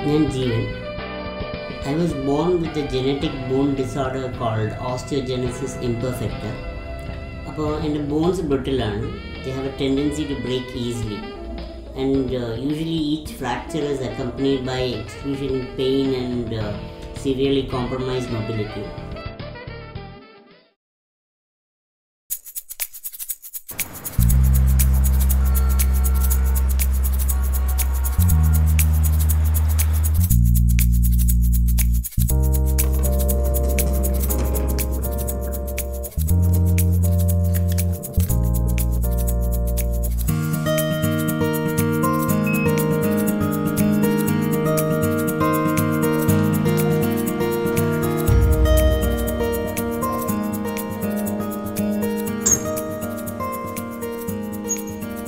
ഞാൻ ജീവൻ. I was born with a genetic bone disorder called osteogenesis imperfecta. അപ്പോൾ എൻ്റെ bones ബ്രിട്ടിലാണ്. They have a tendency to break easily. And usually each fracture is accompanied by excruciating pain and severely compromised mobility.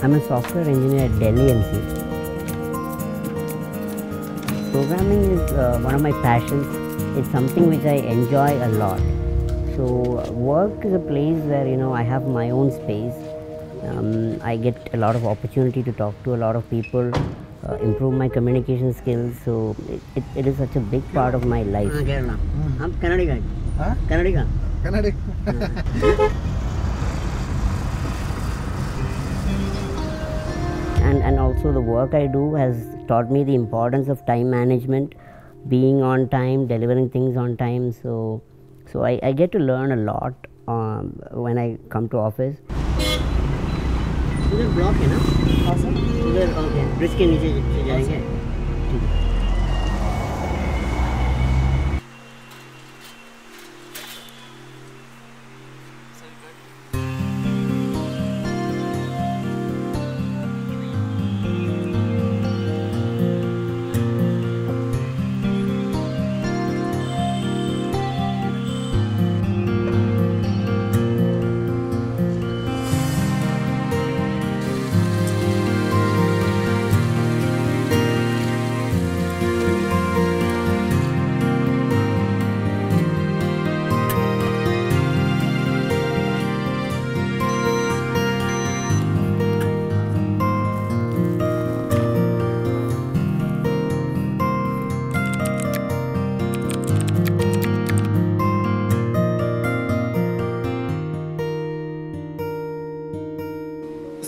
I'm a software engineer at Delhi NC. Programming is one of my passions. It's something which I enjoy a lot. So work is a place where I have my own space. I get a lot of opportunity to talk to a lot of people, improve my communication skills. So it is such a big part of my life. Kerala. I'm Kannadigan. Huh? Kannadigan. And also the work I do has taught me the importance of time management, being on time, delivering things on time. So I get to learn a lot when I come to office. Is it block है ना? Awesome. इधर okay. Bridge के नीचे जाएंगे.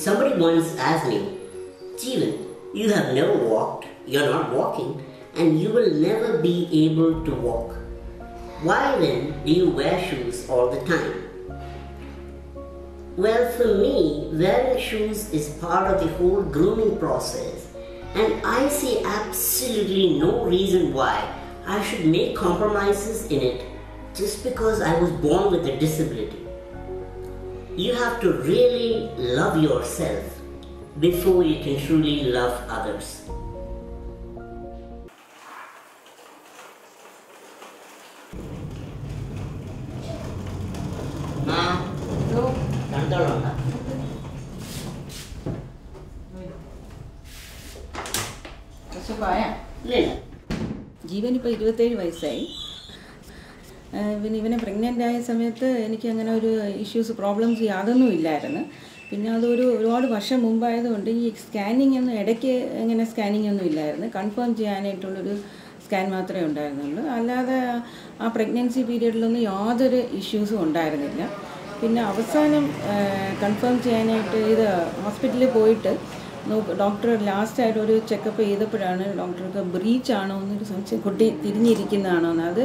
Somebody once asked me, Jeevan, you have never walked, you're not walking, and you will never be able to walk. Why then do you wear shoes all the time? Well, for me, wearing shoes is part of the whole grooming process, and I see absolutely no reason why I should make compromises in it just because I was born with a disability. You have to really love yourself before you can truly love others. ജീവൻ ഇപ്പോൾ 27 വയസ്സായി. പിന്നെ ഇവനെ pregnant ആയ സമയത്ത് എനിക്ക് അങ്ങനെ ഒരു issues problems യാതൊന്നും ഇല്ലായിരുന്നു. പിന്നെ അതൊരു ഒരുപാട് വർഷം മുമ്പായതുകൊണ്ട് ഈ സ്കാനിങ് ഒന്നും ഇടയ്ക്ക് ഇങ്ങനെ സ്കാനിങ് ഒന്നും ഇല്ലായിരുന്നു. കൺഫേം ചെയ്യാനായിട്ടുള്ളൊരു സ്കാൻ മാത്രമേ ഉണ്ടായിരുന്നുള്ളൂ. അല്ലാതെ ആ പ്രഗ്നൻസി പീരീഡിലൊന്നും യാതൊരു ഇഷ്യൂസും ഉണ്ടായിരുന്നില്ല. പിന്നെ അവസാനം കൺഫേം ചെയ്യാനായിട്ട് ഇത് ഹോസ്പിറ്റലിൽ പോയിട്ട് ഡോക്ടർ ലാസ്റ്റായിട്ട് ഒരു ചെക്കപ്പ് ചെയ്തപ്പോഴാണ് ഡോക്ടർക്ക് ബ്രീച്ച് ആണോ എന്നൊരു സംശയം, കുട്ടി തിരിഞ്ഞിരിക്കുന്നതാണോ എന്ന്. അത്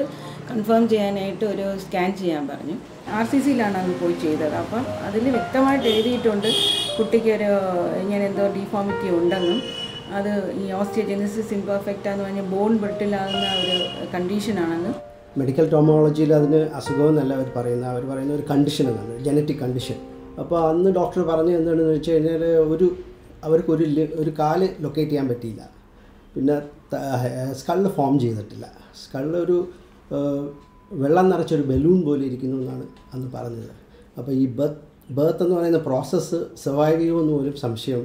കൺഫേം ചെയ്യാനായിട്ട് ഒരു സ്കാൻ ചെയ്യാൻ പറഞ്ഞു. RCCയിലാണ് അത് പോയി ചെയ്തത്. അപ്പം അതിൽ വ്യക്തമായിട്ട് എഴുതിയിട്ടുണ്ട് കുട്ടിക്കൊരു ഇങ്ങനെ എന്തോ ഡിഫോമിറ്റി ഉണ്ടെന്നും അത് ഈ ഓസ്റ്റിയോജെനസിസ് ഇംപെർഫെക്റ്റ എന്ന് പറഞ്ഞാൽ ബോൺ ബ്രിട്ടിലാകുന്ന ഒരു കണ്ടീഷനാണെന്നും. മെഡിക്കൽ ടോമോളജിയിൽ അതിന് അസുഖമെന്നല്ല അവർ പറയുന്ന ഒരു കണ്ടീഷൻ എന്നാണ്, ജനറ്റിക് കണ്ടീഷൻ. അപ്പോൾ അന്ന് ഡോക്ടർ പറഞ്ഞു എന്താണെന്ന് വെച്ച് കഴിഞ്ഞാൽ അവർക്കൊരു കാല് ലൊക്കേറ്റ് ചെയ്യാൻ പറ്റിയില്ല. പിന്നെ സ്കള്ള് ഫോം ചെയ്തിട്ടില്ല. സ്കള്ളൊരു വെള്ളം നിറച്ചൊരു ബലൂൺ പോലെ ഇരിക്കുന്നു എന്നാണ് അന്ന് പറഞ്ഞത്. അപ്പോൾ ഈ ബർത്ത് എന്ന് പറയുന്ന പ്രോസസ്സ് സർവൈവ് ചെയ്യുമെന്ന് പോലും സംശയം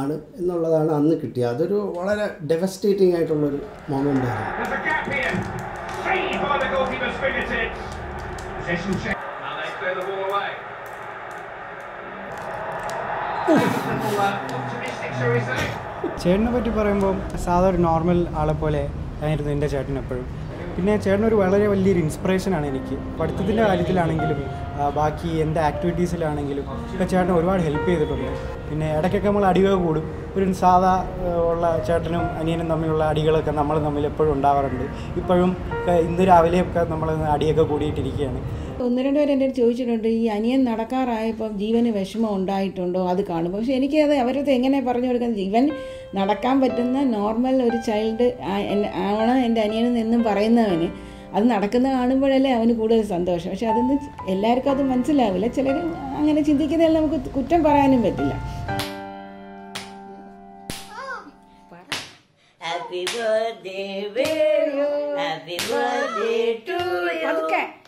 ആണ് എന്നുള്ളതാണ് അന്ന് കിട്ടിയത്. അതൊരു വളരെ ഡെവസ്റ്റേറ്റിംഗ് ആയിട്ടുള്ളൊരു മൊമെൻ്റ് ആയിരുന്നു. Optimistic, shall we say? ചേട്ടനെ പറ്റി പറയുമ്പോൾ സാധാ ഒരു നോർമൽ ആളെപ്പോലെ ആയിരുന്നു എൻ്റെ ചേട്ടൻ എപ്പോഴും. പിന്നെ ചേട്ടനൊരു വളരെ വലിയൊരു ഇൻസ്പിറേഷനാണ് എനിക്ക്. പഠിത്തത്തിൻ്റെ കാര്യത്തിലാണെങ്കിലും ബാക്കി എൻ്റെ ആക്ടിവിറ്റീസിലാണെങ്കിലും ഒക്കെ ചേട്ടൻ ഒരുപാട് ഹെൽപ്പ് ചെയ്തിട്ടുണ്ട്. പിന്നെ ഇടയ്ക്കൊക്കെ നമ്മൾ അടിയൊക്കെ കൂടും. ഒരു സാധാ ഉള്ള ചേട്ടനും അനിയനും തമ്മിലുള്ള അടികളൊക്കെ നമ്മൾ തമ്മിൽ എപ്പോഴും ഉണ്ടാവാറുണ്ട്. ഇപ്പോഴും ഇന്ന് രാവിലെയൊക്കെ നമ്മൾ അടിയൊക്കെ കൂടിയിട്ടിരിക്കുകയാണ്. 1-2 പേര് എൻ്റെ അടുത്ത് ചോദിച്ചിട്ടുണ്ട്, ഈ അനിയൻ നടക്കാറായപ്പം ജീവന് വിഷമം ഉണ്ടായിട്ടുണ്ടോ അത് കാണുമ്പോൾ. പക്ഷേ എനിക്കത് അവരത് എങ്ങനെ പറഞ്ഞു കൊടുക്കുന്നത്, ജീവൻ നടക്കാൻ പറ്റുന്ന നോർമൽ ഒരു ചൈൽഡ് ആണ് എൻ്റെ അനിയനെന്ന് എന്നും പറയുന്നവന് അത് നടക്കുന്നത് കാണുമ്പോഴല്ലേ അവന് കൂടുതൽ സന്തോഷം. പക്ഷെ അതൊന്നും എല്ലാവർക്കും അത് മനസ്സിലാവില്ല. ചിലർ അങ്ങനെ ചിന്തിക്കുന്നതെല്ലാം നമുക്ക് കുറ്റം പറയാനും പറ്റില്ല. Happy birthday, Venu. Happy birthday to you.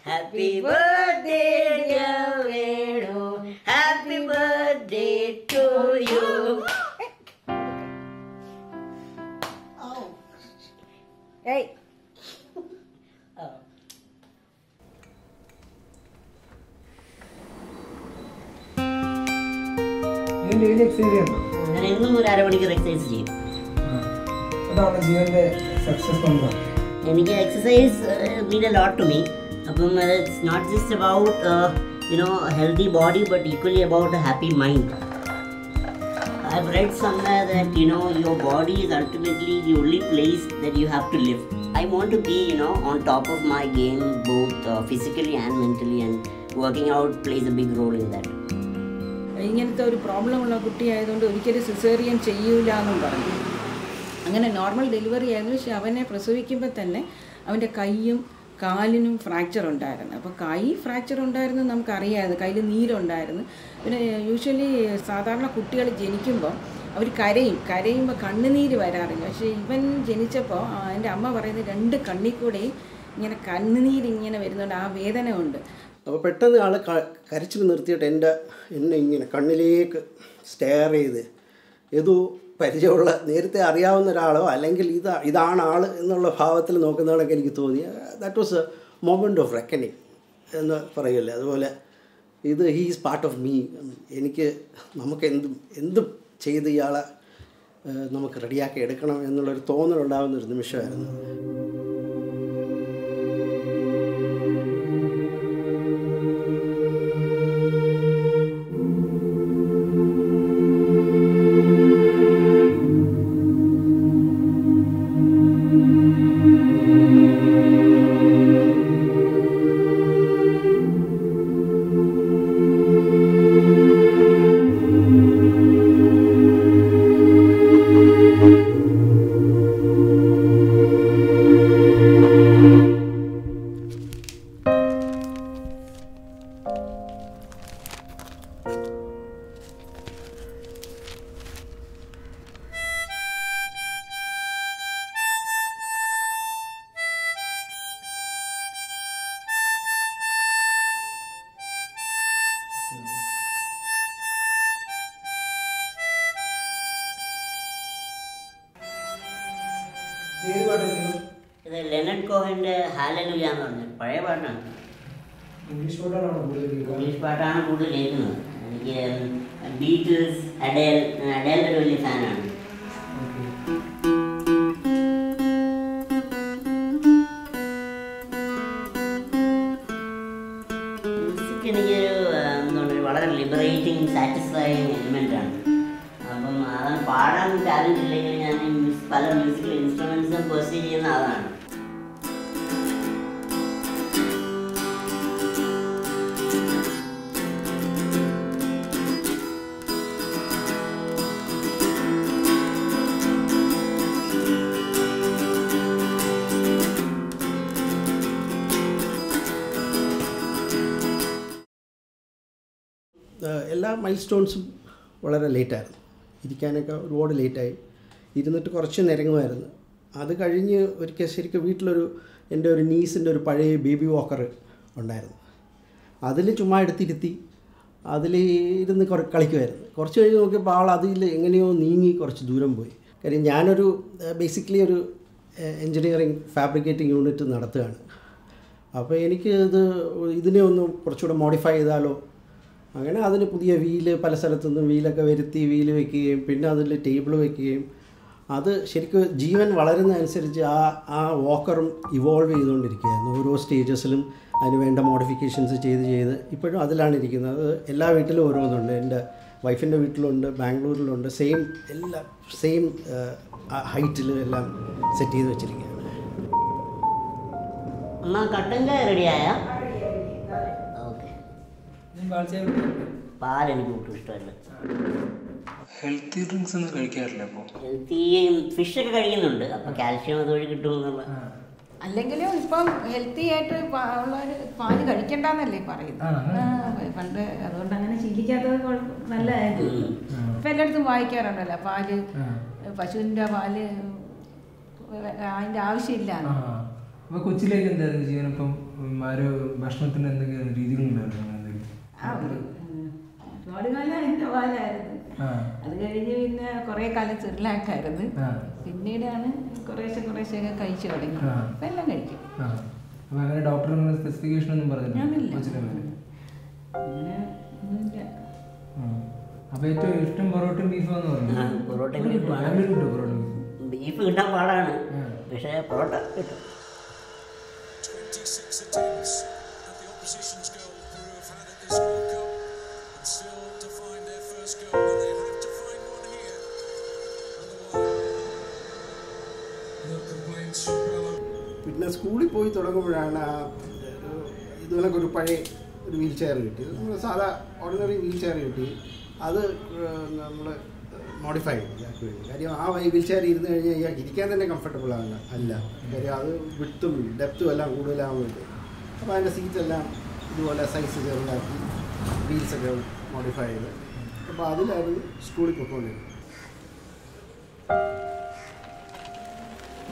Happy birthday, dear Venu. Happy birthday to you. Oh. Hey. Oh. ഞാൻ ഡെയിലി എക്സസൈസ് ചെയ്യണം. ഞാൻ എന്നും ഒരു അരമണിക്കൂർ എക്സസൈസ് ചെയ്യും. അതാണ് ജീവന്റെ സക്സസ് കൊണ്ടുവന്നത്. എനിക്ക് exercise mean a lot to me. അപ്പം it's not just about a healthy body but equally about a happy mind. I've read somewhere that your body is ultimately the only place that you have to live. I want to be on top of my game both physically and mentally, and working out plays a big role in that. ഇങ്ങനത്തെ ഒരു problem ഉള്ള കുട്ടിയായതുകൊണ്ട് ഒരിക്കലും caesarean ചെയ്യൂല എന്നും പറഞ്ഞു. അങ്ങനെ normal delivery ആയിരുന്നു. പക്ഷെ അവനെ പ്രസവിക്കുമ്പോൾ തന്നെ അവൻ്റെ കൈയും കാലിനും ഫ്രാക്ചർ ഉണ്ടായിരുന്നു. അപ്പോൾ കൈ ഫ്രാക്ചർ ഉണ്ടായിരുന്നു നമുക്കറിയാമായിരുന്നു, കയ്യിൽ നീരുണ്ടായിരുന്നു. പിന്നെ യൂഷ്വലി സാധാരണ കുട്ടികൾ ജനിക്കുമ്പോൾ അവർ കരയുമ്പോൾ കണ്ണുനീര് വരാറില്ല. പക്ഷേ ഇവൻ ജനിച്ചപ്പോൾ എൻ്റെ അമ്മ പറയുന്നത് 2 കണ്ണിൽ കൂടെയും ഇങ്ങനെ കണ്ണുനീര് ഇങ്ങനെ വരുന്നുണ്ട്, ആ വേദന ഉണ്ട്. അപ്പോൾ പെട്ടെന്ന് ആൾ കരച്ചിൽ നിർത്തിയിട്ട് എന്നെ ഇങ്ങനെ കണ്ണിലേക്ക് സ്റ്റെയർ ചെയ്ത് ഏതോ പരിചയമുള്ള നേരത്തെ അറിയാവുന്ന ഒരാളോ അല്ലെങ്കിൽ ഇതാണ് ആൾ എന്നുള്ള ഭാവത്തിൽ നോക്കുന്നതൊക്കെ എനിക്ക് തോന്നി. That was A moment of reckoning എന്ന് പറയില്ലേ, അതുപോലെ ഇത് ഹീസ് പാർട്ട് ഓഫ് മീ. നമുക്ക് എന്തും ചെയ്ത് ഇയാളെ നമുക്ക് റെഡിയാക്കി എടുക്കണം എന്നുള്ളൊരു തോന്നലുണ്ടാകുന്നൊരു നിമിഷമായിരുന്നു. ഇത് ലെനർഡ് കോഹൻ്റെ ഹാലലുയ എന്ന് പറഞ്ഞത് പഴയ പാട്ടാണ്. ഇംഗ്ലീഷ് പാട്ടാണ് കൂടുതൽ കേൾക്കുന്നത്. എനിക്ക് ബീറ്റിൽസ്, അഡേലിൻ്റെ ഒരു വലിയ ഫാനാണ്. മ്യൂസിക് എനിക്കൊരു വളരെ ലിബറേറ്റിംഗ്, സാറ്റിസ്ഫൈയിങ് എലിമെൻ്റാണ്. അപ്പം അതാണ് പാടാൻ ടാലൻ്റ് ഇല്ലെങ്കിൽ ഞാൻ പല മ്യൂസിക്കൽ ഇൻസ്ട്രുമെൻറ്റ്സും പെർസീവ് ചെയ്യുന്ന ആളാണ്. എല്ലാ മൈൽ സ്റ്റോൺസും വളരെ ലേറ്റായിരുന്നു. ഇരിക്കാനൊക്കെ ഒരുപാട് ലേറ്റായി. ഇരുന്നിട്ട് കുറച്ച് നിരങ്ങുമായിരുന്നു. അത് കഴിഞ്ഞ് ഒരിക്കൽ ശരിക്കും എൻ്റെ ഒരു നീസിൻ്റെ ഒരു പഴയ ബേബി വാക്കർ ഉണ്ടായിരുന്നു. അതിൽ ചുമ്മാ എടുത്തിരുത്തി അതിൽ ഇരുന്ന് കളിക്കുമായിരുന്നു. കുറച്ച് കഴിഞ്ഞ് നോക്കിയപ്പോൾ അതിൽ എങ്ങനെയോ നീങ്ങി കുറച്ച് ദൂരം പോയി. കാര്യം ഞാനൊരു ബേസിക്കലി ഒരു എൻജിനീയറിങ് ഫാബ്രിക്കേറ്റിംഗ് യൂണിറ്റ് നടത്തുകയാണ്. അപ്പോൾ എനിക്ക് ഇതിനെ ഒന്ന് കുറച്ചുകൂടെ മോഡിഫൈ ചെയ്താലോ, അങ്ങനെ അതിന് പുതിയ വീല് പല സ്ഥലത്തുനിന്നും വീലൊക്കെ വരുത്തി വീല് വയ്ക്കുകയും പിന്നെ അതിൽ ടേബിൾ വയ്ക്കുകയും അത് ശരിക്കും ജീവൻ വളരുന്നതനുസരിച്ച് ആ വാക്കറും ഇവോൾവ് ചെയ്തുകൊണ്ടിരിക്കുകയായിരുന്നു. ഓരോ സ്റ്റേജസിലും അതിന് വേണ്ട മോഡിഫിക്കേഷൻസ് ചെയ്ത് ഇപ്പോഴും അതിലാണ് ഇരിക്കുന്നത്. അത് എല്ലാ വീട്ടിലും ഓരോന്നുണ്ട്. എൻ്റെ വൈഫിൻ്റെ വീട്ടിലുണ്ട്, ബാംഗ്ലൂരിലുണ്ട്. സെയിം ഹൈറ്റിൽ എല്ലാം സെറ്റ് ചെയ്ത് വെച്ചിരിക്കുകയാണ്. അമ്മ കട്ടൻ ചായ റെഡിയായ? ഓക്കെ. പാൽ എനിക്ക് ഒട്ടും ഇഷ്ടമല്ല. ഹെൽത്തി ഡ്രിങ്ക്സ് ഒന്നും കഴിക്കാറില്ല. അപ്പോൾ ഹെൽത്തി ഫിഷൊക്കെ കഴിക്കുന്നുണ്ട്, അപ്പോൾ കാൽഷ്യം അതുവഴി കിട്ടുമെന്നുള്ള. അല്ലെങ്കിലും ഇപ്പം ഹെൽത്തി ആയിട്ട് ഉള്ളവർ പാല് കഴിക്കണ്ടെന്നല്ലേ പറയുന്നത്. പണ്ട് അതുകൊണ്ട് അങ്ങനെ ശീലിക്കാത്തത് നല്ലതായിരുന്നു. ഇപ്പം എല്ലായിടത്തും വായിക്കാറുണ്ടല്ലോ പാല്, പശുവിൻ്റെ പാല് അതിൻ്റെ ആവശ്യമില്ല. അപ്പോൾ കൊച്ചിലേക്ക് എന്തായിരുന്നു ജീവൻ? ഇപ്പം ഭക്ഷണത്തിന് എന്തെങ്കിലും രീതികളുണ്ടായിരുന്നു? ഒരുപാട് കാലം അതിൻ്റെ പാലായിരുന്നു. അത് കഴിഞ്ഞ് പിന്നെ കുറേ കാലം ചെറിലാക്കായിരുന്നു. പിന്നീടാണ് കുറേശ്ശെ കഴിച്ചു തുടങ്ങി. അപ്പം എല്ലാം കഴിക്കും. അപ്പോൾ അങ്ങനെ ഡോക്ടർ സ്പെസിഫിക്കേഷൻ ഒന്നും പറഞ്ഞില്ല? അപ്പോൾ ഏറ്റവും ഇഷ്ടം പൊറോട്ടയും ബീഫാന്ന് പറഞ്ഞു. പൊറോട്ടയും ബീഫ് കിട്ടാൻ പാടാണ്, പക്ഷേ പൊറോട്ട കിട്ടും. 26 attempts at the opposition's goal Peru have had at this World Cup, and still to find their first goal, and they have to find one here. Otherwise, no complaints. പിന്നെ സ്കൂളിൽ പോയി തുടങ്ങുമ്പോഴാണ് ഇതുപോലൊക്കെ ഒരു പഴയ ഒരു വീൽ ചെയർ കിട്ടിയത്. നമ്മൾ സാധാ ഓർഡിനറി വീൽ ചെയർ കിട്ടി. അത് നമ്മൾ മോഡിഫൈ ചെയ്തു. കാര്യം ആ വീൽ ചെയർ ഇരുന്ന് കഴിഞ്ഞാൽ ഇയാൾക്ക് ഇരിക്കാൻ തന്നെ കംഫർട്ടബിൾ ആണ് അല്ല. കാര്യം അത് വിട്ടും ഡെപ്തും എല്ലാം കൂടുതലാകാൻ വേണ്ടി. അപ്പോൾ അതിൻ്റെ സീറ്റെല്ലാം ഇതുപോലെ സൈസ് ചെറുതാക്കി വീൽസൊക്കെ മോഡിഫൈ ചെയ്ത്. അപ്പോൾ അതിലായിരുന്നു സ്കൂളിൽ പോയിക്കൊണ്ടിരുന്നത്.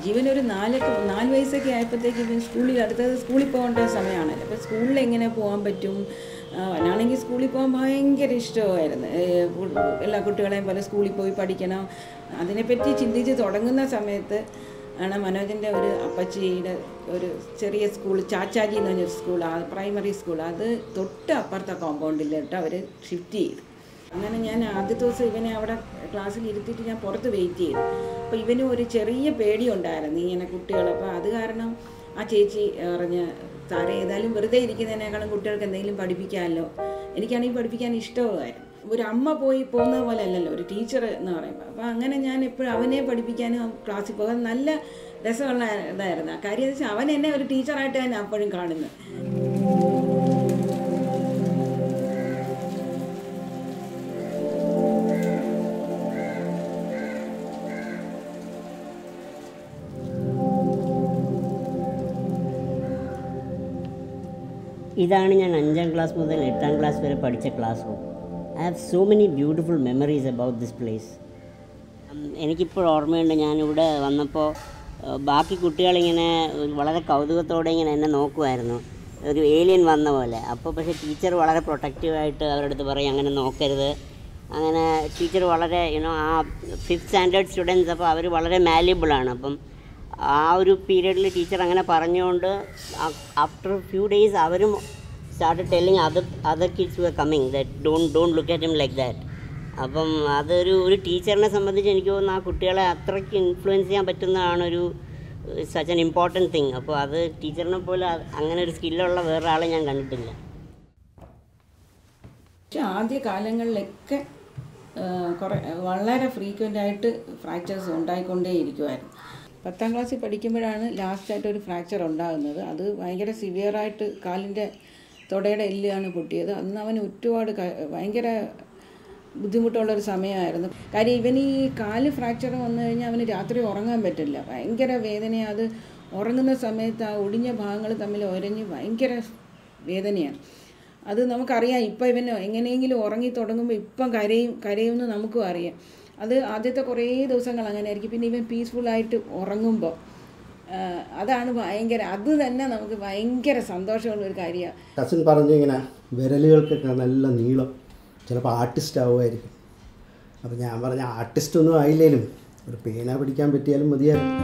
ജീവനൊരു 4 വയസ്സൊക്കെ ആയപ്പോഴത്തേക്കും സ്കൂളിൽ പോകേണ്ട സമയമാണല്ലോ. അപ്പോൾ സ്കൂളിൽ എങ്ങനെ പോകാൻ പറ്റും? അവനാണെങ്കിൽ സ്കൂളിൽ പോകാൻ ഭയങ്കര ഇഷ്ടമായിരുന്നു. എല്ലാ കുട്ടികളെയും പോലെ സ്കൂളിൽ പോയി പഠിക്കണം. അതിനെപ്പറ്റി ചിന്തിച്ച് തുടങ്ങുന്ന സമയത്ത് ആണ് മനോജൻ്റെ ഒരു അപ്പച്ചിയുടെ ഒരു ചെറിയ സ്കൂൾ, ചാച്ചാജി എന്ന് പറഞ്ഞൊരു സ്കൂൾ, പ്രൈമറി സ്കൂൾ, അത് തൊട്ട് അപ്പുറത്തെ കോമ്പൗണ്ടിലിട്ട് അവർ ഷിഫ്റ്റ് ചെയ്തു. അങ്ങനെ ഞാൻ ആദ്യത്തെ ദിവസം ഇവനെ അവിടെ ക്ലാസ്സിൽ ഇരുത്തിയിട്ട് ഞാൻ പുറത്ത് വെയിറ്റ് ചെയ്തു. അപ്പോൾ ഇവന് ഒരു ചെറിയ പേടിയുണ്ടായിരുന്നു ഇങ്ങനെ കുട്ടികൾ. അപ്പോൾ അത് കാരണം ആ ചേച്ചി പറഞ്ഞ്, സാറേ ഏതായാലും വെറുതെ ഇരിക്കുന്നതിനേക്കാളും കുട്ടികൾക്ക് എന്തെങ്കിലും പഠിപ്പിക്കാമല്ലോ. എനിക്കാണെങ്കിൽ പഠിപ്പിക്കാൻ ഇഷ്ടമായിരുന്നു. ഒരു അമ്മ പോകുന്നത് പോലെ അല്ലല്ലോ ഒരു ടീച്ചർ എന്ന് പറയുമ്പോൾ. അപ്പോൾ അങ്ങനെ ഞാൻ എപ്പോഴും അവനെ പഠിപ്പിക്കാനും ക്ലാസ്സിൽ പോകാൻ നല്ല രസമുള്ള ഇതായിരുന്നു. കാര്യം എന്ന് വെച്ചാൽ അവൻ എന്നെ ഒരു ടീച്ചറായിട്ട് തന്നെ അപ്പോഴും കാണുന്നത്. ഇതാണ് ഞാൻ 5ാം ക്ലാസ് മുതൽ 8ാം ക്ലാസ് വരെ പഠിച്ച class room. I have so many beautiful memories about this place. എനിക്കിപ്പോൾ ഓർമ്മയുണ്ട്, ഞാനിവിടെ വന്നപ്പോൾ ബാക്കി കുട്ടികളിങ്ങനെ വളരെ കൗതുകത്തോടെ ഇങ്ങനെ എന്നെ നോക്കുമായിരുന്നു, ഒരു ഏലിയൻ വന്ന പോലെ. അപ്പോൾ പക്ഷേ ടീച്ചർ വളരെ പ്രൊട്ടക്റ്റീവായിട്ട് അവരുടെ അടുത്ത് പറയും അങ്ങനെ നോക്കരുത്. അങ്ങനെ ടീച്ചർ വളരെ ആ 5th സ്റ്റാൻഡേർഡ് സ്റ്റുഡൻസ്, അപ്പോൾ അവർ വളരെ മാല്യബിളാണ്. അപ്പം ആ ഒരു പീരീഡിൽ ടീച്ചർ അങ്ങനെ പറഞ്ഞുകൊണ്ട് ആഫ്റ്റർ ഫ്യൂ ഡേയ്സ് അവരും started telling other kids were coming that don't look at him like that. അപ്പം ഒരു ടീച്ചറിനെ സംബന്ധിച്ച് എനിക്ക് തോന്നുന്നു ആ കുട്ടികളെ അത്രയ്ക്ക് ഇൻഫ്ലുവൻസ് ചെയ്യാൻ പറ്റുന്നതാണൊരു സച്ച് ആൻ ഇമ്പോർട്ടൻറ്റ് തിങ്. അപ്പോൾ അത് ടീച്ചറിനെ പോലെ അങ്ങനെ ഒരു സ്കില്ലുള്ള വേറൊരാളെ ഞാൻ കണ്ടിട്ടില്ല. പക്ഷെ ആദ്യ കാലങ്ങളിലൊക്കെ വളരെ ഫ്രീക്വൻ്റായിട്ട് ഫ്രാക്ചേഴ്സ് ഉണ്ടായിക്കൊണ്ടേയിരിക്കുമായിരുന്നു. 10ാം ക്ലാസ്സിൽ പഠിക്കുമ്പോഴാണ് ലാസ്റ്റായിട്ട് ഒരു ഫ്രാക്ചർ ഉണ്ടാകുന്നത്. അത് ഭയങ്കര സിവിയറായിട്ട് കാലിൻ്റെ തുടയുടെ എല്ലാണ് പൊട്ടിയത്. അന്ന് അവന് ഒരുപാട് ഭയങ്കര ബുദ്ധിമുട്ടുള്ളൊരു സമയമായിരുന്നു. കാര്യം ഇവന് ഈ കാല് ഫ്രാക്ചർ വന്നു കഴിഞ്ഞാൽ അവന് രാത്രി ഉറങ്ങാൻ പറ്റില്ല, ഭയങ്കര വേദനയാണ്. അത് ഉറങ്ങുന്ന സമയത്ത് ആ ഒടിഞ്ഞ ഭാഗങ്ങൾ തമ്മിൽ ഉരഞ്ഞ് ഭയങ്കര വേദനയാണ്. അത് നമുക്കറിയാം. ഇപ്പം ഇവന് എങ്ങനെയെങ്കിലും ഉറങ്ങി തുടങ്ങുമ്പോൾ ഇപ്പം കരയുമെന്ന് നമുക്കും അറിയാം. അത് ആദ്യത്തെ കുറേ ദിവസങ്ങൾ അങ്ങനെ ആയിരിക്കും. പിന്നെ ഇവൻ പീസ്ഫുള്ളായിട്ട് ഉറങ്ങുമ്പോൾ അതാണ് ഭയങ്കര, അത് തന്നെ നമുക്ക് ഭയങ്കര സന്തോഷമുള്ളൊരു കാര്യമാണ്. കസിൻ പറഞ്ഞു ഇങ്ങനെ വിരലുകൾക്കൊക്കെ നല്ല നീളം, ചിലപ്പോൾ ആർട്ടിസ്റ്റ് ആവുമായിരിക്കും. അപ്പോൾ ഞാൻ പറഞ്ഞ ആർട്ടിസ്റ്റൊന്നും ആയില്ലേലും ഒരു പേന പിടിക്കാൻ പറ്റിയാലും മതിയായിരുന്നു.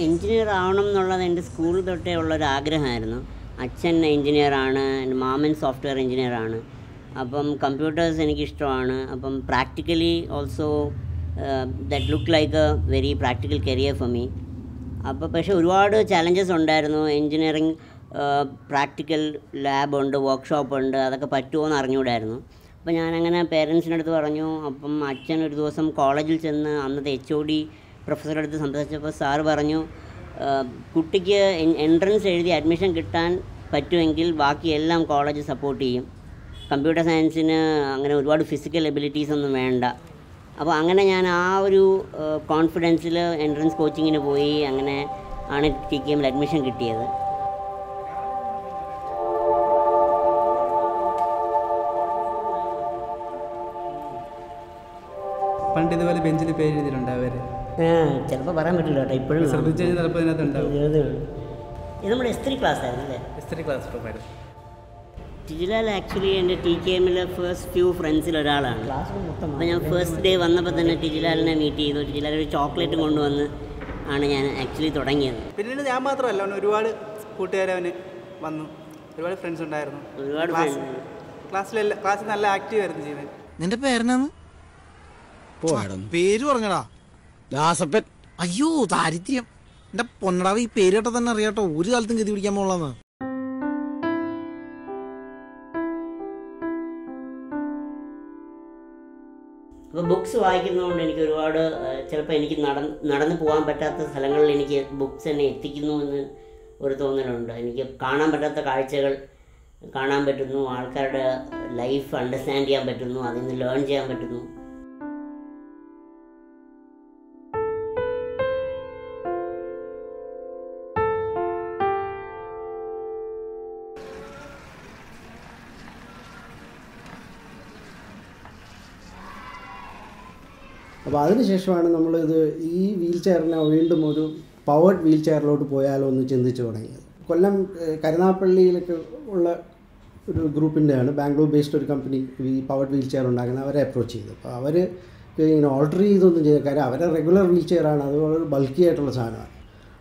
എൻജിനീയർ ആവണം എന്നുള്ളത് എൻ്റെ സ്കൂൾ തൊട്ടേ ഉള്ളൊരു ആഗ്രഹമായിരുന്നു. അച്ഛൻ എൻജിനീയറാണ്, എൻ്റെ മാമൻ സോഫ്റ്റ്വെയർ എൻജിനീയറാണ്. അപ്പം കമ്പ്യൂട്ടേഴ്സ് എനിക്കിഷ്ടമാണ്. അപ്പം practically also that look like A very practical career for me. അപ്പോൾ പക്ഷേ ഒരുപാട് ചാലഞ്ചസ് ഉണ്ടായിരുന്നു. എൻജിനീയറിങ് പ്രാക്ടിക്കൽ ലാബുണ്ട്, വർക്ക്ഷോപ്പുണ്ട്, അതൊക്കെ പറ്റുമോ എന്ന് അറിഞ്ഞുകൂടായിരുന്നു. അപ്പോൾ ഞാനങ്ങനെ പേരൻസിൻ്റെ അടുത്ത് പറഞ്ഞു. അപ്പം അച്ഛൻ ഒരു ദിവസം കോളേജിൽ ചെന്ന് അന്നത്തെ HOD പ്രൊഫസറുടെ അടുത്ത് സംസാരിച്ചപ്പോൾ സാറ് പറഞ്ഞു, കുട്ടിക്ക് എൻട്രൻസ് എഴുതി അഡ്മിഷൻ കിട്ടാൻ പറ്റുമെങ്കിൽ ബാക്കിയെല്ലാം കോളേജ് സപ്പോർട്ട് ചെയ്യും. കമ്പ്യൂട്ടർ സയൻസിന് അങ്ങനെ ഒരുപാട് ഫിസിക്കൽ എബിലിറ്റീസ് ഒന്നും വേണ്ട. അപ്പോൾ അങ്ങനെ ഞാൻ ആ ഒരു കോൺഫിഡൻസിൽ എൻട്രൻസ് കോച്ചിങ്ങിന് പോയി. അങ്ങനെ ആണ് TKMൽ അഡ്മിഷൻ കിട്ടിയത്. പണ്ട് ഇതുപോലെ ബെഞ്ചിൽ പേര് എഴുതിയിട്ടുണ്ടാവര്? ചിലപ്പോൾ പറയാൻ പറ്റില്ല കേട്ടോ, ഇപ്പോഴും ശ്രദ്ധിച്ചു കഴിഞ്ഞാൽ ചിലപ്പോൾ ഇതിനകത്തുണ്ടാവും. ഇത് നമ്മുടെ S3 ക്ലാസ് ആയിരുന്നു അല്ലേ? S3 class profile. ടിജിലാൽ ആക്ച്വലി എൻ്റെ TKMലെ ഫസ്റ്റ് ഫ്യൂ ഫ്രണ്ട്സിൽ ഒരാളാണ്. അപ്പോൾ ഞാൻ ഫസ്റ്റ് ഡേ വന്നപ്പോൾ തന്നെ ടിജിലാലിനെ മീറ്റ് ചെയ്തു. ടിജിലാൽ ഒരു ചോക്ലേറ്റ് കൊണ്ടുവന്ന് ആണ് ഞാൻ ആക്ച്വലി തുടങ്ങിയത്. പിന്നീട് ഞാൻ മാത്രമല്ല, അവന് ഒരുപാട് കൂട്ടുകാരവന് വന്നു, ഒരുപാട് ഫ്രണ്ട്സ് ഉണ്ടായിരുന്നു. ഒരുപാട് ക്ലാസ്സിൽ നല്ല ആക്റ്റീവ് ആയിരുന്നു ജീവൻ. നിന്റെ പേരെന്നാന്ന്? പേര് പറഞ്ഞടാ. ദാസപ്പൻ. അയ്യോ ദാരിദ്ര്യം. എന്റെ പൊന്നടാവ്, ഈ പേര് കേട്ടാ തന്നെ അറിയാട്ടോ ഒരു കാലത്തും ഗതി പിടിക്കാൻ പോളാന്ന്. അപ്പോൾ ബുക്സ് വായിക്കുന്നതുകൊണ്ട് എനിക്ക് ഒരുപാട് ചിലപ്പോൾ എനിക്ക് നടന്നു പോകാൻ പറ്റാത്ത സ്ഥലങ്ങളിൽ എനിക്ക് ബുക്സ് എന്നെ എത്തിക്കുന്നു എന്ന് ഒരു തോന്നലുണ്ട്. എനിക്ക് കാണാൻ പറ്റാത്ത കാഴ്ചകൾ കാണാൻ പറ്റുന്നു, ആൾക്കാരുടെ ലൈഫ് അണ്ടർസ്റ്റാൻഡ് ചെയ്യാൻ പറ്റുന്നു, അതിൽ നിന്ന് ലേൺ ചെയ്യാൻ പറ്റുന്നു. അപ്പോൾ അതിനുശേഷമാണ് നമ്മളിത് ഈ വീൽ ചെയറിനെ വീണ്ടും ഒരു പവേർഡ് വീൽ ചെയറിലോട്ട് പോയാലോ എന്ന് ചിന്തിച്ച് തുടങ്ങിയത്. കൊല്ലം കരുനാഗപ്പള്ളിയിലൊക്കെ ഉള്ള ഒരു ഗ്രൂപ്പിൻ്റെയാണ്, ബാംഗ്ലൂർ ബേസ്ഡ് ഒരു കമ്പനി ഈ പവർഡ് വീൽ ചെയർ ഉണ്ടാക്കുന്നത്. അവരെ അപ്രോച്ച് ചെയ്തു. അപ്പോൾ അവർ ഇങ്ങനെ ഓൾട്ടർ ചെയ്തൊന്നും ചെയ്ത കാര്യം, അവരെ റെഗുലർ വീൽ ചെയറാണ്, അത് വളരെ ബൾക്കി ആയിട്ടുള്ള സാധനമാണ്.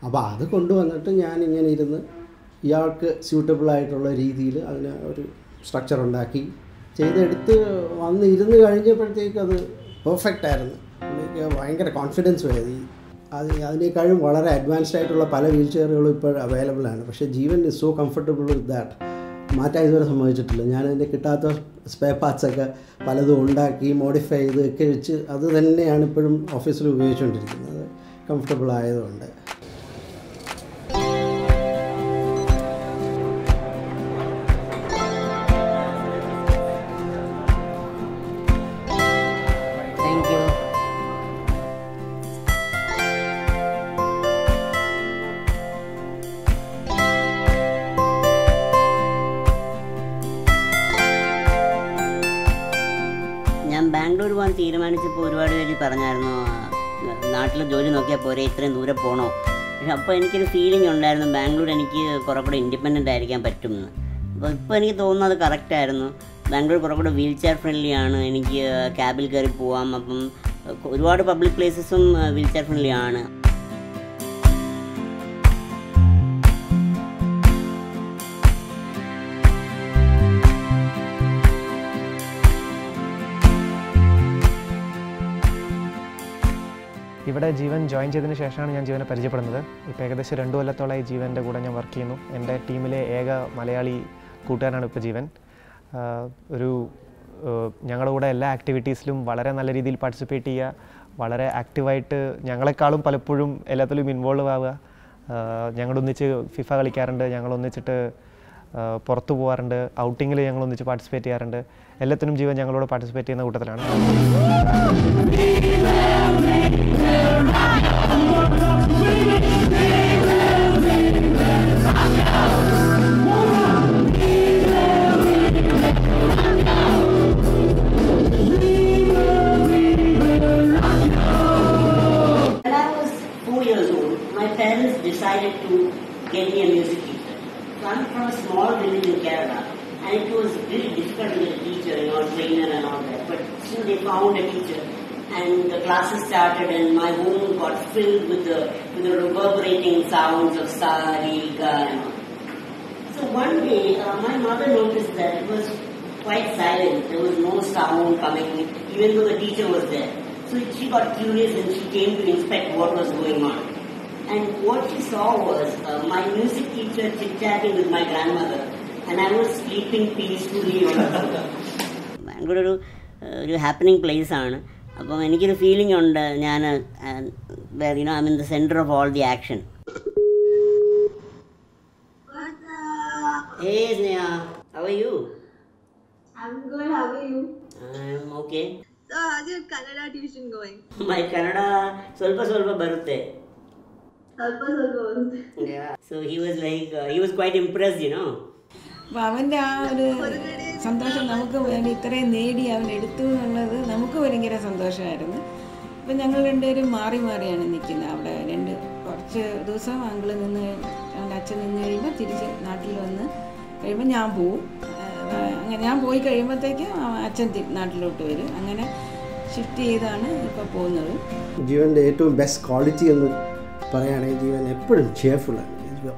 അപ്പോൾ അത് കൊണ്ടുവന്നിട്ട് ഞാനിങ്ങനെ ഇരുന്ന് ഇയാൾക്ക് സ്യൂട്ടബിളായിട്ടുള്ള രീതിയിൽ അതിന് ഒരു സ്ട്രക്ചർ ഉണ്ടാക്കി ചെയ്തെടുത്ത് ഇരുന്ന് കഴിഞ്ഞപ്പോഴത്തേക്ക് അത് പെർഫെക്റ്റ് ആയിരുന്നു. എനിക്ക് ഭയങ്കര കോൺഫിഡൻസ് വരും. അതിനേക്കാളും വളരെ അഡ്വാൻസ്ഡ് ആയിട്ടുള്ള പല വീൽ ചെയറുകളും ഇപ്പോൾ അവൈലബിൾ ആണ്. പക്ഷേ Jeevan is so comfortable with that. മാറ്റാൻ ഇതുവരെ സംഭവിച്ചിട്ടില്ല. ഞാനതിൻ്റെ കിട്ടാത്ത സ്പെയർ പാർട്സൊക്കെ പലതും ഉണ്ടാക്കി മോഡിഫൈ ചെയ്തൊക്കെ വെച്ച് അത് തന്നെയാണ് ഇപ്പോഴും ഓഫീസിൽ ഉപയോഗിച്ചുകൊണ്ടിരിക്കുന്നത്, കംഫർട്ടബിൾ ആയതുകൊണ്ട്. ഞാൻ ബാംഗ്ലൂർ പോകാൻ തീരുമാനിച്ചപ്പോൾ ഒരുപാട് പേര് പറഞ്ഞായിരുന്നു, നാട്ടിൽ ജോലി നോക്കിയാൽ പോരെ, ഇത്രയും ദൂരെ പോകണോ. പക്ഷെ അപ്പോൾ എനിക്കൊരു ഫീലിംഗ് ഉണ്ടായിരുന്നു, ബാംഗ്ലൂർ എനിക്ക് കുറേ കൂടെ ഇൻഡിപെൻഡൻ്റ് ആയിരിക്കാൻ പറ്റുമെന്ന്. അപ്പോൾ ഇപ്പോൾ എനിക്ക് തോന്നുന്നു അത് കറക്റ്റായിരുന്നു. ബാംഗ്ലൂർ കുറേ കൂടെ വീൽ ചെയർ ഫ്രണ്ട്ലി ആണ്, എനിക്ക് ക്യാബിൽ കയറി പോവാം. അപ്പം ഒരുപാട് പബ്ലിക് പ്ലേസസും വീൽ ചെയർ ഫ്രണ്ട്ലി ആണ്. ഇവിടെ ജീവൻ ജോയിൻ ചെയ്തതിന് ശേഷമാണ് ഞാൻ ജീവനെ പരിചയപ്പെടുന്നത്. ഇപ്പോൾ ഏകദേശം 2 കൊല്ലത്തോളമായി ജീവൻ്റെ കൂടെ ഞാൻ വർക്ക് ചെയ്യുന്നു. എൻ്റെ ടീമിലെ ഏക മലയാളി കൂട്ടുകാരനാണ് ഇപ്പോൾ ജീവൻ. ഞങ്ങളുടെ കൂടെ എല്ലാ ആക്ടിവിറ്റീസിലും വളരെ നല്ല രീതിയിൽ പാർട്ടിസിപ്പേറ്റ് ചെയ്യുക, വളരെ ആക്റ്റീവായിട്ട് ഞങ്ങളെക്കാളും പലപ്പോഴും എല്ലാത്തിലും ഇൻവോൾവ് ആവുക. ഞങ്ങളൊന്നിച്ച് ഫിഫ കളിക്കാറുണ്ട്, ഞങ്ങളൊന്നിച്ചിട്ട് പുറത്തു പോകാറുണ്ട്, ഔട്ടിങ്ങിൽ ഞങ്ങളൊന്നിച്ച് പാർട്ടിസിപ്പേറ്റ് ചെയ്യാറുണ്ട്. എല്ലാത്തിനും ജീവൻ ഞങ്ങളോട് പാർട്ടിസിപ്പേറ്റ് ചെയ്യുന്ന കൂട്ടത്തിലാണ്. When I was 4 years old, my parents decided to get me a music teacher. So I'm from a small village in Kerala, and it was really difficult to get a teacher, trainer and all that. But still they found a teacher, and the classes started, and my home got filled with the reverberating sounds of sa, re, ga, and all. So one day, my mother noticed that it was quite silent. There was no sound coming, even though the teacher was there. So she got curious and she came to inspect what was going on. And what she saw was my music teacher chit-chatting with my grandmother, and I was sleeping peacefully on the floor. ഭയങ്കര ഒരു happening place ആണ്. അപ്പം എനിക്കൊരു feeling ഉണ്ട് ഞാൻ I mean the centre of all the action. Hey Sneha, how are you? I'm good, how are you? I'm okay. So how's your Kannada tuition going? My Kannada ಸ್ವಲ್ಪ ಬರುತ್ತೆ. Yeah. So he was like, he was quite impressed, you know. അപ്പോൾ അവൻ്റെ ആ ഒരു സന്തോഷം നമുക്ക് വേണ്ടി ഇത്രയും നേടി അവൻ എടുത്തു എന്നുള്ളത് നമുക്ക് ഭയങ്കര സന്തോഷമായിരുന്നു. അപ്പം ഞങ്ങൾ രണ്ടുപേരും മാറി മാറിയാണ് നിൽക്കുന്നത് അവിടെ. കുറച്ച് ദിവസം അങ്കിള് നിന്ന് അവൻ്റെ അച്ഛൻ നിന്ന് കഴിയുമ്പോൾ തിരിച്ച് നാട്ടിൽ വന്ന് കഴിയുമ്പോൾ ഞാൻ പോവും. അങ്ങനെ ഞാൻ പോയി കഴിയുമ്പോഴത്തേക്ക് അച്ഛൻ നാട്ടിലോട്ട് വരും. അങ്ങനെ ഷിഫ്റ്റ് ചെയ്താണ് ഇപ്പോൾ പോകുന്നത്. ജീവൻ്റെ ഏറ്റവും ബെസ്റ്റ് ക്വാളിറ്റി എന്ന് പറയുകയാണെങ്കിൽ ജീവൻ എപ്പോഴും ചെയർഫുള്ളാണ്.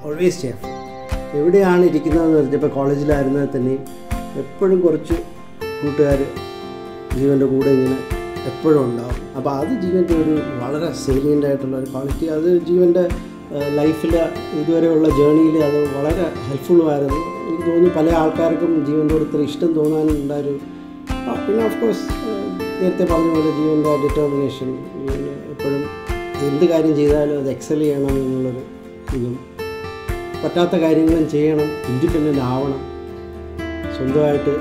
Always cheerful. എവിടെയാണ് ഇരിക്കുന്നതെന്ന് പറഞ്ഞപ്പോൾ കോളേജിലായിരുന്നാൽ തന്നെ എപ്പോഴും കുറച്ച് കൂട്ടുകാർ ജീവൻ്റെ കൂടെ ഇങ്ങനെ എപ്പോഴും ഉണ്ടാവും. അപ്പോൾ അത് ജീവൻ്റെ ഒരു വളരെ സേലിയൻ്റ് ആയിട്ടുള്ള ഒരു ക്വാളിറ്റി. അത് ജീവൻ്റെ ലൈഫിൽ ഇതുവരെയുള്ള ജേണിയിൽ അത് വളരെ ഹെൽപ്ഫുള്ളുമായിരുന്നു. എനിക്ക് തോന്നുന്നു പല ആൾക്കാർക്കും ജീവൻ്റെ കൂടെ ഇത്ര ഇഷ്ടം തോന്നാനുണ്ടായൊരു. പിന്നെ ഓഫ് കോഴ്സ് നേരത്തെ പറഞ്ഞ പോലെ ജീവൻ്റെ ഡിറ്റർമിനേഷൻ, ജീവന് എപ്പോഴും എന്ത് കാര്യം ചെയ്താലും അത് എക്സൽ ചെയ്യണം എന്നുള്ളൊരു ഇതും, പറ്റാത്ത കാര്യങ്ങളും ചെയ്യണം, ഇൻഡിപെൻഡൻ്റ് ആവണം, സ്വന്തമായിട്ട്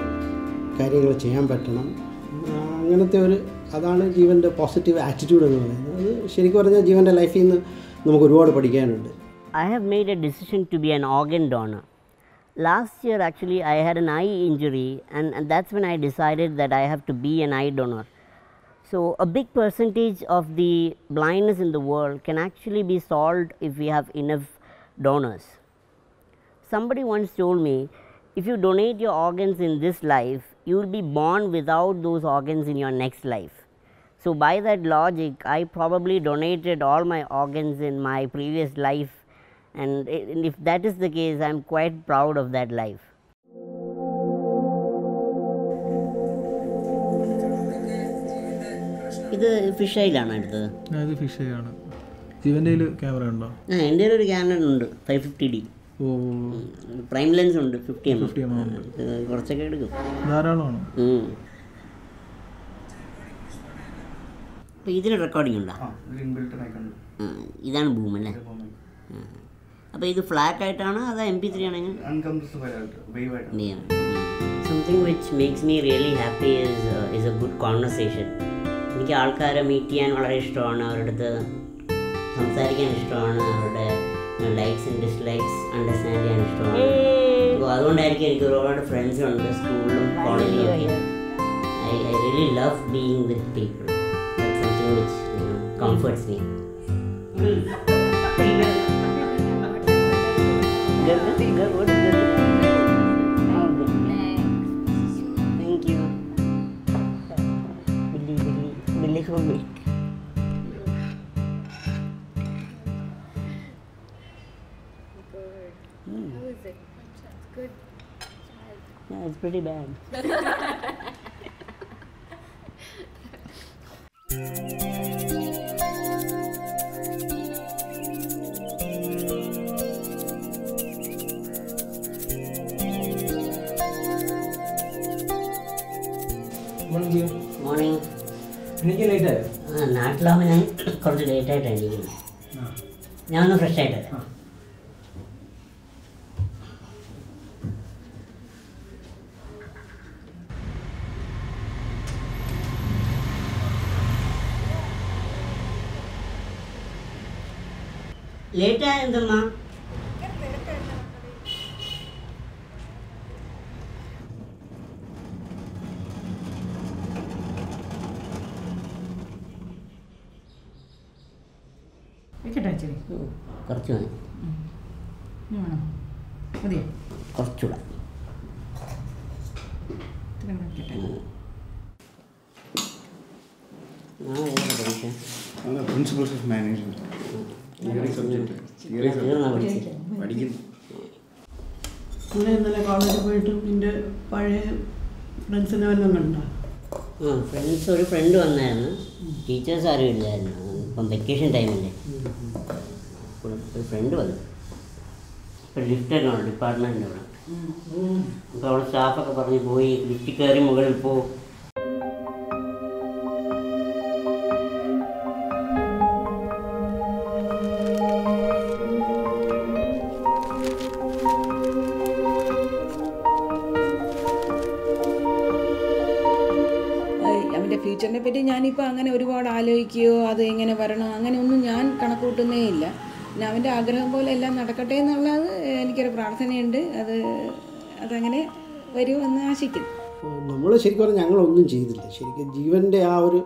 കാര്യങ്ങൾ ചെയ്യാൻ പറ്റണം. അങ്ങനത്തെ അതാണ് ജീവൻ്റെ പോസിറ്റീവ് ആറ്റിറ്റ്യൂഡ് എന്ന് പറയുന്നത്. അത് ശരിക്കും പറഞ്ഞാൽ ജീവൻ്റെ ലൈഫിൽ നിന്ന് നമുക്ക് ഒരുപാട് പഠിക്കാനുണ്ട്. I have made a decision to be an organ donor. Last year actually I had an eye injury, and that's when I decided that I have to be an eye donor. So a big percentage of the blindness in the world can actually be solved if we have enough donors. Somebody once told me, if you donate your organs in this life, you will be born without those organs in your next life. So by that logic, I probably donated all my organs in my previous life, and if that is the case, I am quite proud of that life. ഇത് fish ഐലാണ് എടുത്തത്. ഇത് fish I ആണ്. ജീവൻ്റെ camera ഉണ്ടോ? എൻ്റെ ഒരു camera ഉണ്ട് 550D. Prime lens ഉണ്ട് 50mm. കുറച്ചൊക്കെ എടുക്കും, ധാരാളമാണ്. അപ്പോൾ ഇതിന് റെക്കോർഡിംഗ് ഉണ്ടോ? ഇതാണ് ബൂം അല്ലേ? അപ്പോൾ ഇത് ഫ്ലാറ്റ് ആയിട്ടാണ് അതോ MP3 ആണെങ്കിൽ? Something which makes me really happy is A good conversation. എനിക്ക് ആൾക്കാരെ മീറ്റ് ചെയ്യാൻ വളരെ ഇഷ്ടമാണ്, അവരുടെ അടുത്ത് സംസാരിക്കാൻ ഇഷ്ടമാണ്, അവരുടെ ലൈക്സ് ആൻഡ് ഡിസ്ലൈക്സ് അണ്ടർസ്റ്റാൻഡ് ചെയ്യാൻ ഇഷ്ടമാണ്. അപ്പോൾ അതുകൊണ്ടായിരിക്കും എനിക്ക് ഒരുപാട് ഫ്രണ്ട്സ് ഉണ്ട് സ്കൂളിലും കോളേജിലും ഒക്കെ. I really love being with people. That's something which comforts me. Thank you. Billy for milk. How is it? Good. Yeah, it's pretty bad. Morning. എനിക്ക് ലേറ്റ് ആയോ? നാട്ടിലാകുമ്പോൾ ഞാൻ കുറച്ച് ലേറ്റായിട്ടാണ് ഇരിക്കുന്നത്. ഞാനൊന്ന് ഫ്രഷ് ആയിട്ട് ലേറ്റായ എന്തെന്നാ? കുറച്ച് മതി, കുറച്ചുകൂടെ. Principles of management theory subject പഠിക്കുന്നു. ഇന്നലെ കോളേജിൽ പോയിട്ട് നിൻ്റെ പഴയ ഫ്രണ്ട്സിനെ വല്ലതും കണ്ടോ? ഫ്രണ്ട്സ്, ഒരു ഫ്രണ്ട് വന്നായിരുന്നു. ടീച്ചേഴ്സ് ആരും ഇല്ലായിരുന്നു. ഇപ്പം വെക്കേഷൻ ടൈമില്ലേ, ഒരു ഫ്രണ്ട് വന്നു. ഇപ്പം ലിഫ്റ്റൊക്കെ ഉണ്ട് ഡിപ്പാർട്ട്മെൻറ്റിൻ്റെ അവിടെ. അപ്പോൾ അവിടെ സ്റ്റാഫൊക്കെ പറഞ്ഞ് പോയി ലിഫ്റ്റിൽ കയറി മുകളിൽ പോ. അവൻ്റെ ഫ്യൂച്ചറിനെ പറ്റി ഞാനിപ്പോൾ അങ്ങനെ ഒരുപാട് ആലോചിക്കുകയോ അത് എങ്ങനെ വരണം അങ്ങനെയൊന്നും ഞാൻ കണക്കൂട്ടുന്നേ ഇല്ല. പിന്നെ അവൻ്റെ ആഗ്രഹം പോലെ എല്ലാം നടക്കട്ടെ എന്നുള്ളത് എനിക്കൊരു പ്രാർത്ഥനയുണ്ട്. അതങ്ങനെ വരുമെന്ന് ആശിക്കുന്നു. നമ്മൾ ശരിക്കും പറഞ്ഞാൽ ഞങ്ങളൊന്നും ചെയ്തില്ല. ശരിക്കും ജീവൻ്റെ ആ ഒരു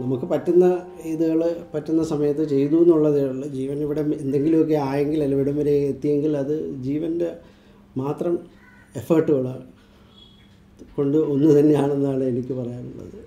നമുക്ക് പറ്റുന്ന ഇതുകൾ പറ്റുന്ന സമയത്ത് ചെയ്തു എന്നുള്ളതേ ഉള്ളൂ. ജീവൻ ഇവിടെ എന്തെങ്കിലുമൊക്കെ ആയെങ്കിൽ അല്ലെങ്കിൽ ഇവിടം വരെ എത്തിയെങ്കിൽ അത് ജീവൻ്റെ മാത്രം എഫേർട്ടുകളാണ് കൊണ്ട് ഒന്ന് തന്നെയാണെന്നാണ് എനിക്ക് പറയാനുള്ളത്.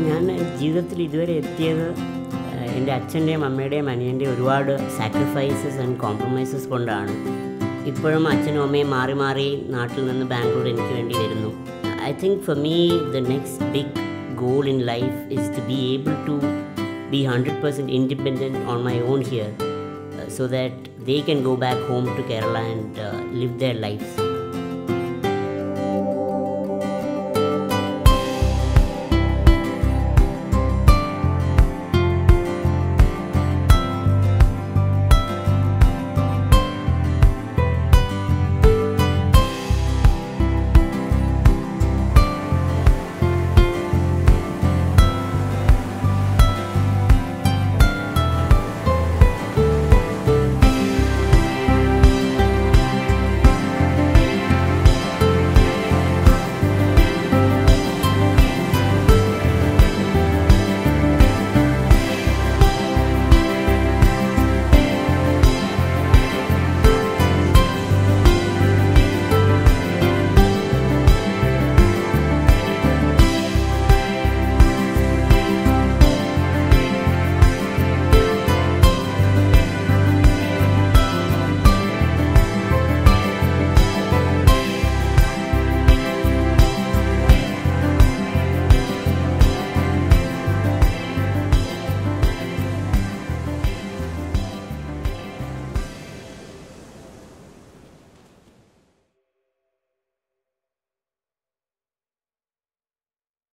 ഞാൻ ജീവിതത്തിൽ ഇതുവരെ എത്തിയത് എൻ്റെ അച്ഛൻ്റെയും അമ്മയുടെയും അനിയൻ്റെയും ഒരുപാട് സാക്രിഫൈസസ് ആൻഡ് കോംപ്രമൈസസ് കൊണ്ടാണ്. ഇപ്പോഴും അച്ഛനും അമ്മയും മാറി മാറി നാട്ടിൽ നിന്ന് ബാംഗ്ലൂർ എനിക്ക് വേണ്ടി വരുന്നു. I think for me the next big goal in life is to be able to be 100% independent on my own here, so that they can go back home to Kerala and live their lives.